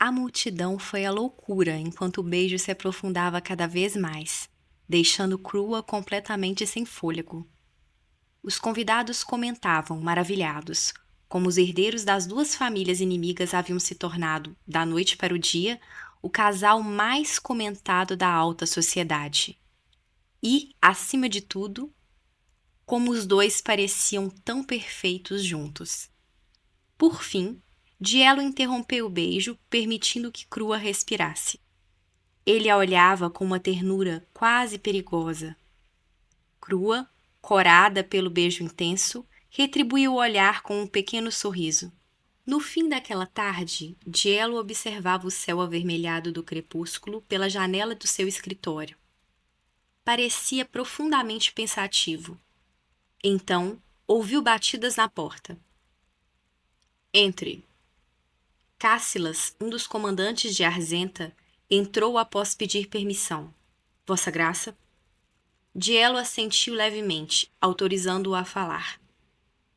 A multidão foi à loucura enquanto o beijo se aprofundava cada vez mais, deixando Crua completamente sem fôlego. Os convidados comentavam, maravilhados, como os herdeiros das duas famílias inimigas haviam se tornado, da noite para o dia, o casal mais comentado da alta sociedade. E, acima de tudo, como os dois pareciam tão perfeitos juntos. Por fim, Dielo interrompeu o beijo, permitindo que Crua respirasse. Ele a olhava com uma ternura quase perigosa. Crua, corada pelo beijo intenso, retribuiu o olhar com um pequeno sorriso. No fim daquela tarde, Dielo observava o céu avermelhado do crepúsculo pela janela do seu escritório. Parecia profundamente pensativo. Então, ouviu batidas na porta. Entre. Cássilas, um dos comandantes de Arzenta, entrou após pedir permissão. Vossa Graça? Dielo assentiu levemente, autorizando-o a falar.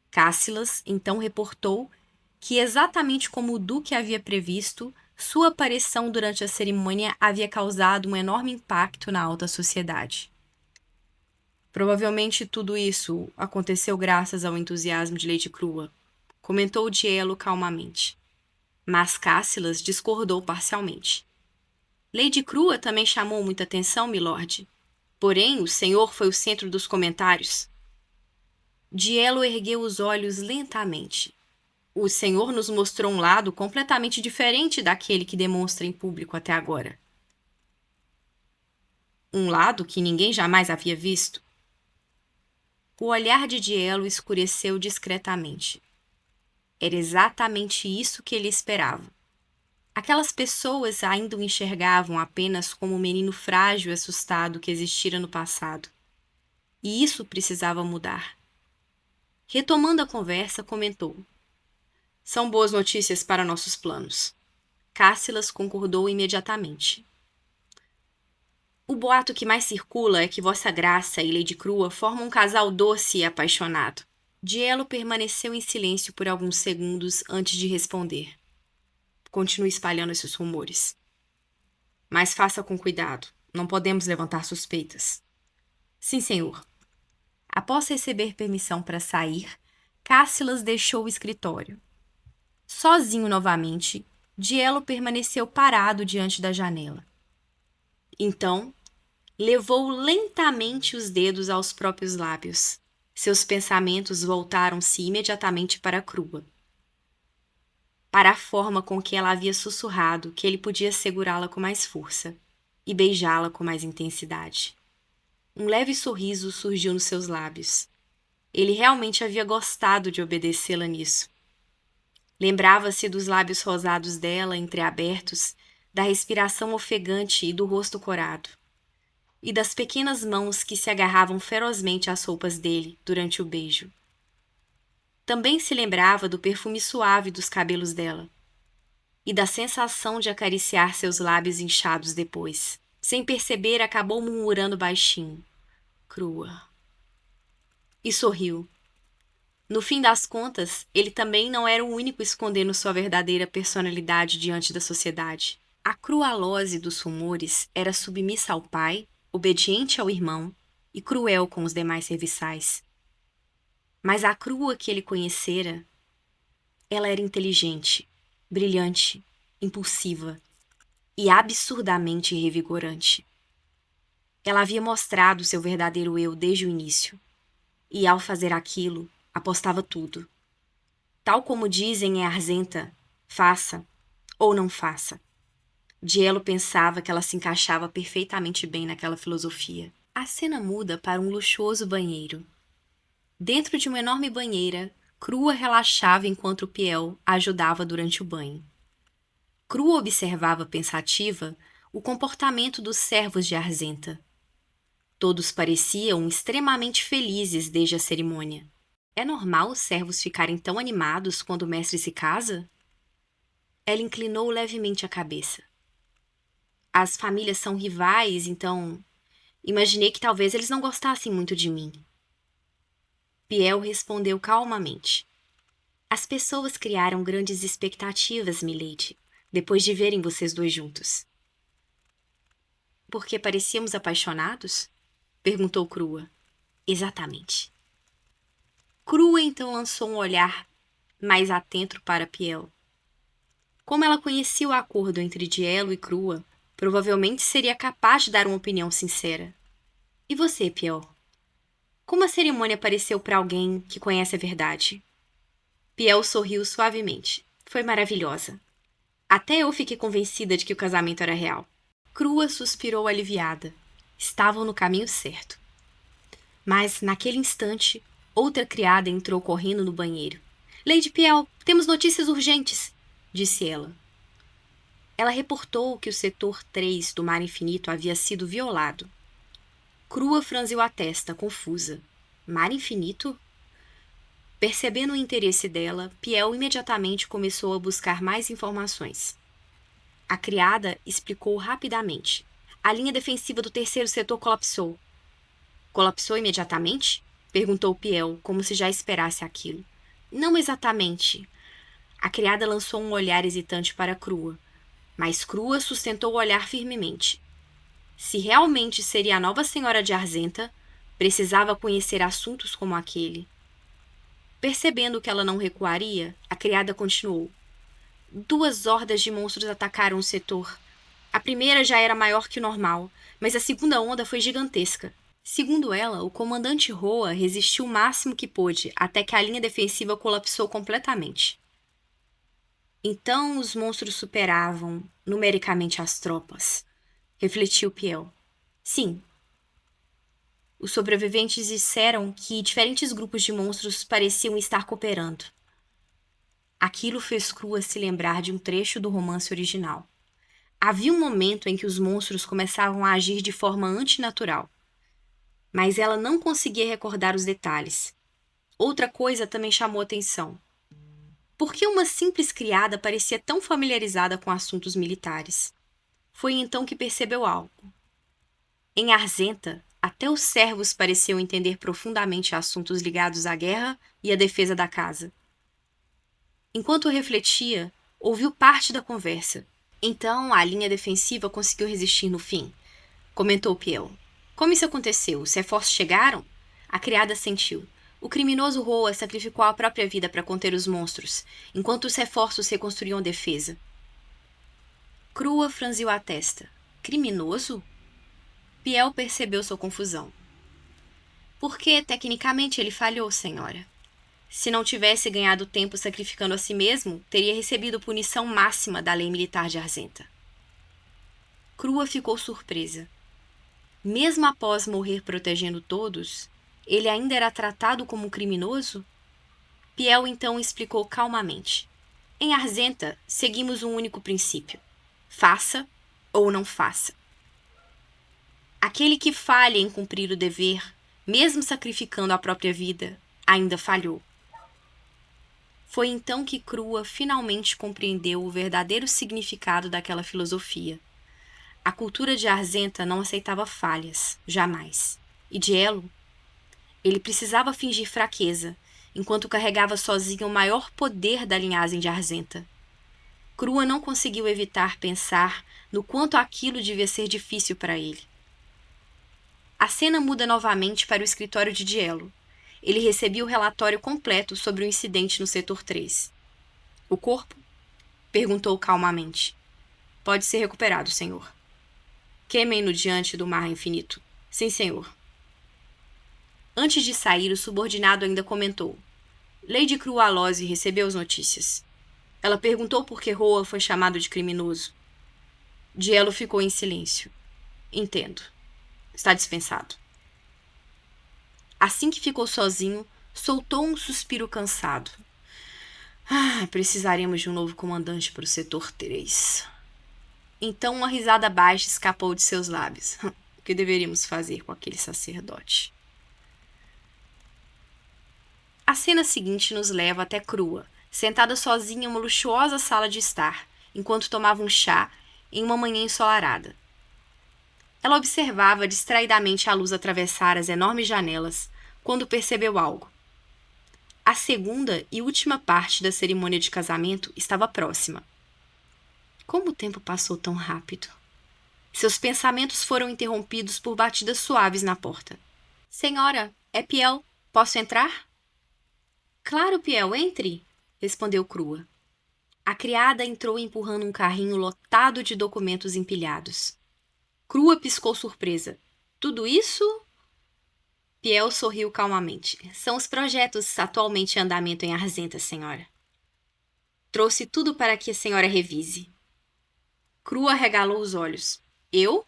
Cássilas então reportou que, exatamente como o duque havia previsto, sua aparição durante a cerimônia havia causado um enorme impacto na alta sociedade. Provavelmente tudo isso aconteceu graças ao entusiasmo de Lady Crua, comentou Dielo calmamente. Mas Cássilas discordou parcialmente. Lady Crua também chamou muita atenção, milord. Porém, o senhor foi o centro dos comentários. Dielo ergueu os olhos lentamente. O senhor nos mostrou um lado completamente diferente daquele que demonstra em público até agora. Um lado que ninguém jamais havia visto. O olhar de Dielo escureceu discretamente. Era exatamente isso que ele esperava. Aquelas pessoas ainda o enxergavam apenas como um menino frágil e assustado que existira no passado. E isso precisava mudar. Retomando a conversa, comentou. São boas notícias para nossos planos. Cássilas concordou imediatamente. O boato que mais circula é que Vossa Graça e Lady Crua formam um casal doce e apaixonado. Dielo permaneceu em silêncio por alguns segundos antes de responder. Continue espalhando esses rumores. Mas faça com cuidado. Não podemos levantar suspeitas. Sim, senhor. Após receber permissão para sair, Cássilas deixou o escritório. Sozinho novamente, Dielo permaneceu parado diante da janela. Então, levou lentamente os dedos aos próprios lábios. Seus pensamentos voltaram-se imediatamente para a Crua. Para a forma com que ela havia sussurrado que ele podia segurá-la com mais força e beijá-la com mais intensidade. Um leve sorriso surgiu nos seus lábios. Ele realmente havia gostado de obedecê-la nisso. Lembrava-se dos lábios rosados dela entreabertos, da respiração ofegante e do rosto corado. E das pequenas mãos que se agarravam ferozmente às roupas dele durante o beijo. Também se lembrava do perfume suave dos cabelos dela e da sensação de acariciar seus lábios inchados depois. Sem perceber, acabou murmurando baixinho. Crua. E sorriu. No fim das contas, ele também não era o único escondendo sua verdadeira personalidade diante da sociedade. A crualose dos rumores era submissa ao pai, obediente ao irmão e cruel com os demais serviçais. Mas a Crua que ele conhecera, ela era inteligente, brilhante, impulsiva e absurdamente revigorante. Ela havia mostrado seu verdadeiro eu desde o início, e ao fazer aquilo, apostava tudo. Tal como dizem em Arzenta, faça ou não faça. Dielo pensava que ela se encaixava perfeitamente bem naquela filosofia. A cena muda para um luxuoso banheiro. Dentro de uma enorme banheira, Crua relaxava enquanto Piel a ajudava durante o banho. Crua observava pensativa o comportamento dos servos de Arzenta. Todos pareciam extremamente felizes desde a cerimônia. É normal os servos ficarem tão animados quando o mestre se casa? Ela inclinou levemente a cabeça. As famílias são rivais, então imaginei que talvez eles não gostassem muito de mim. Piel respondeu calmamente. As pessoas criaram grandes expectativas, milady, depois de verem vocês dois juntos. Porque parecíamos apaixonados? Perguntou Crua. Exatamente. Crua então lançou um olhar mais atento para Piel. Como ela conhecia o acordo entre Dielo e Crua, provavelmente seria capaz de dar uma opinião sincera. E você, Piel? Como a cerimônia pareceu para alguém que conhece a verdade? Piel sorriu suavemente. Foi maravilhosa. Até eu fiquei convencida de que o casamento era real. Crua suspirou aliviada. Estavam no caminho certo. Mas, naquele instante, outra criada entrou correndo no banheiro. Lady Piel, temos notícias urgentes, disse ela. Ela reportou que o setor 3 do Mar Infinito havia sido violado. Crua franziu a testa, confusa. Mar Infinito? Percebendo o interesse dela, Piel imediatamente começou a buscar mais informações. A criada explicou rapidamente. A linha defensiva do terceiro setor colapsou. Colapsou imediatamente? Perguntou Piel, como se já esperasse aquilo. Não exatamente. A criada lançou um olhar hesitante para Crua, mas Crua sustentou o olhar firmemente. Se realmente seria a nova senhora de Arzenta, precisava conhecer assuntos como aquele. Percebendo que ela não recuaria, a criada continuou. 2 hordas de monstros atacaram o setor. A primeira já era maior que o normal, mas a segunda onda foi gigantesca. Segundo ela, o comandante Roa resistiu o máximo que pôde, até que a linha defensiva colapsou completamente. Então os monstros superavam, numericamente, as tropas, refletiu Piel. Sim. Os sobreviventes disseram que diferentes grupos de monstros pareciam estar cooperando. Aquilo fez Crua se lembrar de um trecho do romance original. Havia um momento em que os monstros começavam a agir de forma antinatural, mas ela não conseguia recordar os detalhes. Outra coisa também chamou atenção. Por que uma simples criada parecia tão familiarizada com assuntos militares? Foi então que percebeu algo. Em Arzenta, até os servos pareciam entender profundamente assuntos ligados à guerra e à defesa da casa. Enquanto refletia, ouviu parte da conversa. Então, a linha defensiva conseguiu resistir no fim, comentou Piel. Como isso aconteceu? Os reforços chegaram? A criada sentiu. O criminoso Roa sacrificou a própria vida para conter os monstros, enquanto os reforços reconstruíam a defesa. Crua franziu a testa. Criminoso? Piel percebeu sua confusão. Porque, tecnicamente, ele falhou, senhora. Se não tivesse ganhado tempo sacrificando a si mesmo, teria recebido punição máxima da lei militar de Arzenta. Crua ficou surpresa. Mesmo após morrer protegendo todos, ele ainda era tratado como um criminoso? Piel então explicou calmamente. Em Arzenta, seguimos um único princípio. Faça ou não faça. Aquele que falha em cumprir o dever, mesmo sacrificando a própria vida, ainda falhou. Foi então que Crua finalmente compreendeu o verdadeiro significado daquela filosofia. A cultura de Arzenta não aceitava falhas, jamais. E Dielo? Ele precisava fingir fraqueza, enquanto carregava sozinho o maior poder da linhagem de Arzenta. Crua não conseguiu evitar pensar no quanto aquilo devia ser difícil para ele. A cena muda novamente para o escritório de Dielo. Ele recebia o relatório completo sobre o incidente no setor 3. O corpo? Perguntou calmamente. Pode ser recuperado, senhor. Queimem-no diante do mar infinito. Sim, senhor. Antes de sair, o subordinado ainda comentou. Lady Crualose recebeu as notícias. Ela perguntou por que Roa foi chamado de criminoso. Dielo ficou em silêncio. Entendo. Está dispensado. Assim que ficou sozinho, soltou um suspiro cansado. Precisaremos de um novo comandante para o setor 3. Então uma risada baixa escapou de seus lábios. O que deveríamos fazer com aquele sacerdote? A cena seguinte nos leva até Crua, sentada sozinha em uma luxuosa sala de estar, enquanto tomava um chá em uma manhã ensolarada. Ela observava distraidamente a luz atravessar as enormes janelas, quando percebeu algo. A segunda e última parte da cerimônia de casamento estava próxima. Como o tempo passou tão rápido. Seus pensamentos foram interrompidos por batidas suaves na porta. Senhora, é Piel. Posso entrar? Claro, Piel, entre, respondeu Crua. A criada entrou empurrando um carrinho lotado de documentos empilhados. Crua piscou surpresa. Tudo isso? Piel sorriu calmamente. São os projetos atualmente em andamento em Arzenta, senhora. Trouxe tudo para que a senhora revise. Crua regalou os olhos. Eu?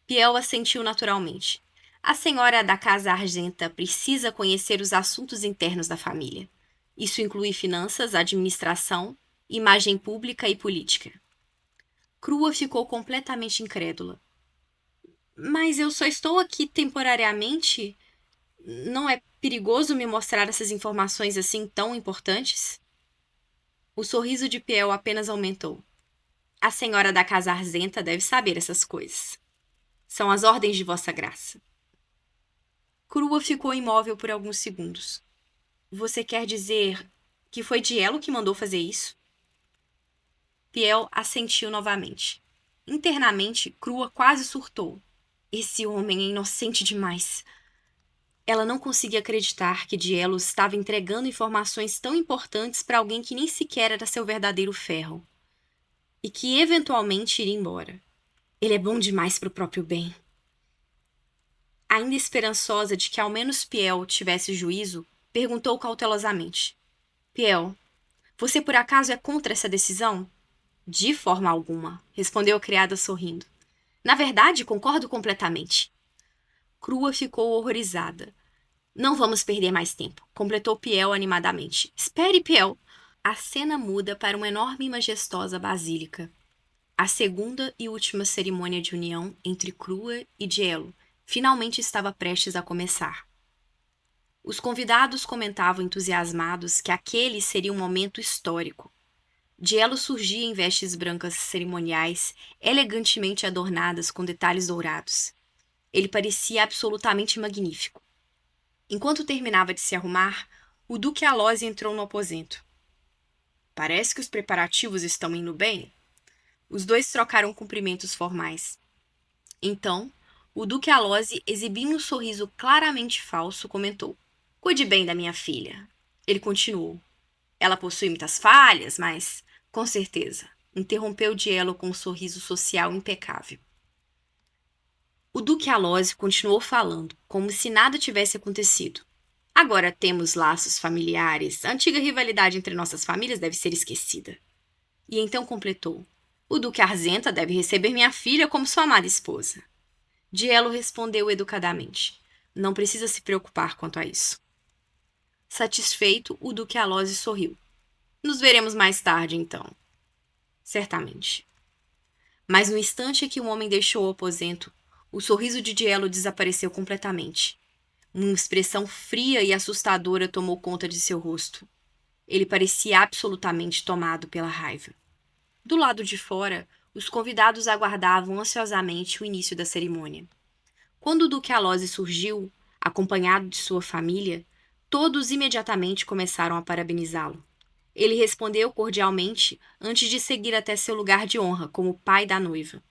Piel assentiu naturalmente. A senhora da Casa Argenta precisa conhecer os assuntos internos da família. Isso inclui finanças, administração, imagem pública e política. Crua ficou completamente incrédula. Mas eu só estou aqui temporariamente? Não é perigoso me mostrar essas informações assim tão importantes? O sorriso de Piel apenas aumentou. A senhora da Casa Argenta deve saber essas coisas. São as ordens de Vossa Graça. Crua ficou imóvel por alguns segundos. Você quer dizer que foi Dielo que mandou fazer isso? Piel assentiu novamente. Internamente, Crua quase surtou. Esse homem é inocente demais. Ela não conseguia acreditar que Dielo estava entregando informações tão importantes para alguém que nem sequer era seu verdadeiro ferro. E que eventualmente iria embora. Ele é bom demais para o próprio bem. Ainda esperançosa de que ao menos Piel tivesse juízo, perguntou cautelosamente. Piel, você por acaso é contra essa decisão? De forma alguma, respondeu a criada sorrindo. Na verdade, concordo completamente. Crua ficou horrorizada. Não vamos perder mais tempo, completou Piel animadamente. Espere, Piel. A cena muda para uma enorme e majestosa basílica. A segunda e última cerimônia de união entre Crua e Dielo finalmente estava prestes a começar. Os convidados comentavam entusiasmados que aquele seria um momento histórico. Dielo surgia em vestes brancas cerimoniais, elegantemente adornadas com detalhes dourados. Ele parecia absolutamente magnífico. Enquanto terminava de se arrumar, o Duque Alose entrou no aposento. Parece que os preparativos estão indo bem. Os dois trocaram cumprimentos formais. Então, o Duque Alose, exibindo um sorriso claramente falso, comentou. Cuide bem da minha filha. Ele continuou. Ela possui muitas falhas, mas, com certeza, interrompeu Dielo com um sorriso social impecável. O Duque Alose continuou falando, como se nada tivesse acontecido. Agora temos laços familiares. A antiga rivalidade entre nossas famílias deve ser esquecida. E então completou. O Duque Argenta deve receber minha filha como sua amada esposa. Dielo respondeu educadamente. Não precisa se preocupar quanto a isso. Satisfeito, o Duque Alose sorriu. Nos veremos mais tarde, então. Certamente. Mas no instante que o homem deixou o aposento, o sorriso de Dielo desapareceu completamente. Uma expressão fria e assustadora tomou conta de seu rosto. Ele parecia absolutamente tomado pela raiva. Do lado de fora, os convidados aguardavam ansiosamente o início da cerimônia. Quando o Duque Alose surgiu, acompanhado de sua família, todos imediatamente começaram a parabenizá-lo. Ele respondeu cordialmente antes de seguir até seu lugar de honra como pai da noiva.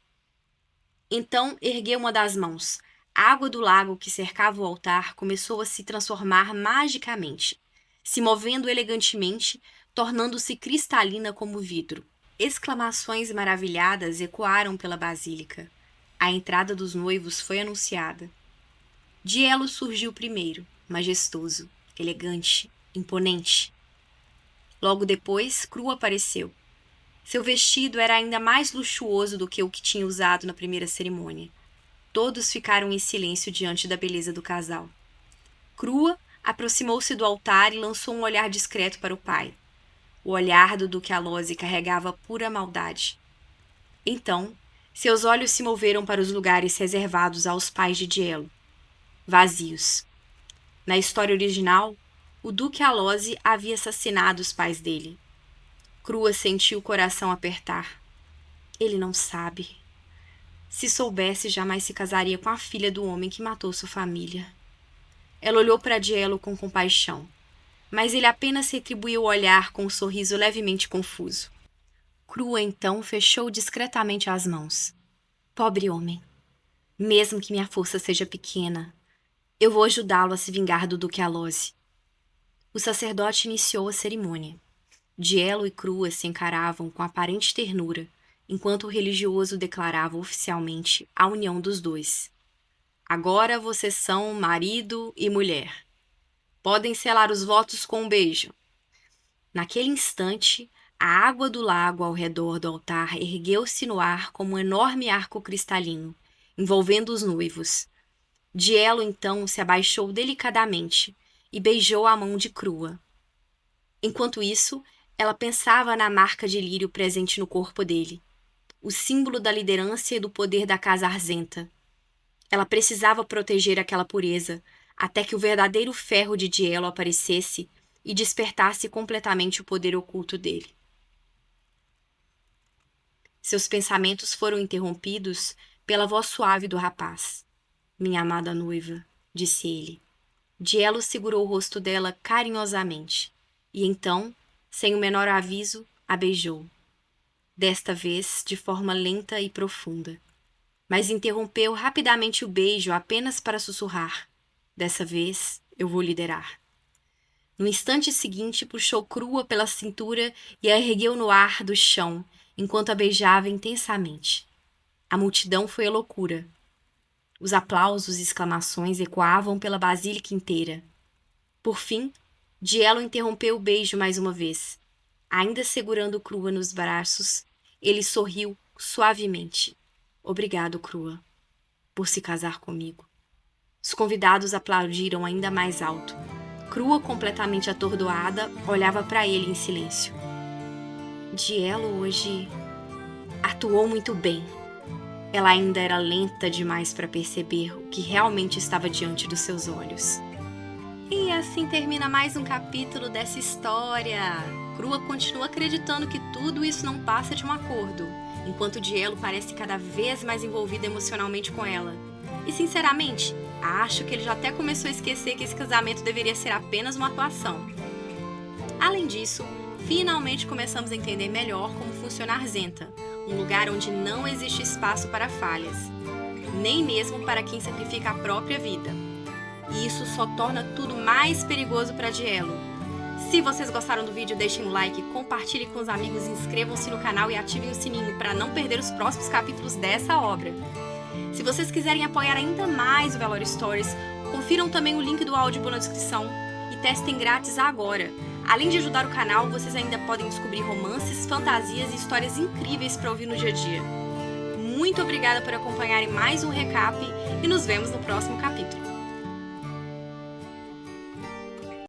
Então ergueu uma das mãos. A água do lago que cercava o altar começou a se transformar magicamente, se movendo elegantemente, tornando-se cristalina como vidro. Exclamações maravilhadas ecoaram pela basílica. A entrada dos noivos foi anunciada. Dielo surgiu primeiro, majestoso, elegante, imponente. Logo depois, Crua apareceu. Seu vestido era ainda mais luxuoso do que o que tinha usado na primeira cerimônia. Todos ficaram em silêncio diante da beleza do casal. Crua aproximou-se do altar e lançou um olhar discreto para o pai. O olhar do Duque Alose carregava pura maldade. Então, seus olhos se moveram para os lugares reservados aos pais de Dielo. Vazios. Na história original, o Duque Alose havia assassinado os pais dele. Crua sentiu o coração apertar. Ele não sabe. Se soubesse, jamais se casaria com a filha do homem que matou sua família. Ela olhou para Dielo com compaixão, mas ele apenas retribuiu o olhar com um sorriso levemente confuso. Crua então fechou discretamente as mãos. Pobre homem. Mesmo que minha força seja pequena, eu vou ajudá-lo a se vingar do Duque Alose. O sacerdote iniciou a cerimônia. Dielo e Crua se encaravam com aparente ternura, enquanto o religioso declarava oficialmente a união dos dois. Agora vocês são marido e mulher. Podem selar os votos com um beijo. Naquele instante, a água do lago ao redor do altar ergueu-se no ar como um enorme arco cristalino, envolvendo os noivos. Dielo então se abaixou delicadamente e beijou a mão de Crua. Enquanto isso, ela pensava na marca de lírio presente no corpo dele, o símbolo da liderança e do poder da casa Arzenta. Ela precisava proteger aquela pureza, até que o verdadeiro ferro de Dielo aparecesse e despertasse completamente o poder oculto dele. Seus pensamentos foram interrompidos pela voz suave do rapaz. Minha amada noiva, disse ele. Dielo segurou o rosto dela carinhosamente, e então, sem o menor aviso, a beijou. Desta vez, de forma lenta e profunda. Mas interrompeu rapidamente o beijo apenas para sussurrar. Dessa vez, eu vou liderar. No instante seguinte, puxou Crua pela cintura e a ergueu no ar do chão, enquanto a beijava intensamente. A multidão foi à loucura. Os aplausos e exclamações ecoavam pela basílica inteira. Por fim, Dielo interrompeu o beijo mais uma vez. Ainda segurando Crua nos braços, ele sorriu suavemente. Obrigado, Crua, por se casar comigo. Os convidados aplaudiram ainda mais alto. Crua, completamente atordoada, olhava para ele em silêncio. Dielo hoje atuou muito bem. Ela ainda era lenta demais para perceber o que realmente estava diante dos seus olhos. E assim termina mais um capítulo dessa história. Crua continua acreditando que tudo isso não passa de um acordo, enquanto Dielo parece cada vez mais envolvido emocionalmente com ela. E sinceramente, acho que ele já até começou a esquecer que esse casamento deveria ser apenas uma atuação. Além disso, finalmente começamos a entender melhor como funciona Arzenta, um lugar onde não existe espaço para falhas, nem mesmo para quem sacrifica a própria vida. E isso só torna tudo mais perigoso para Dielo. Se vocês gostaram do vídeo, deixem um like, compartilhem com os amigos, inscrevam-se no canal e ativem o sininho para não perder os próximos capítulos dessa obra. Se vocês quiserem apoiar ainda mais o Velório Stories, confiram também o link do Audible na descrição e testem grátis agora. Além de ajudar o canal, vocês ainda podem descobrir romances, fantasias e histórias incríveis para ouvir no dia a dia. Muito obrigada por acompanharem mais um recap e nos vemos no próximo capítulo.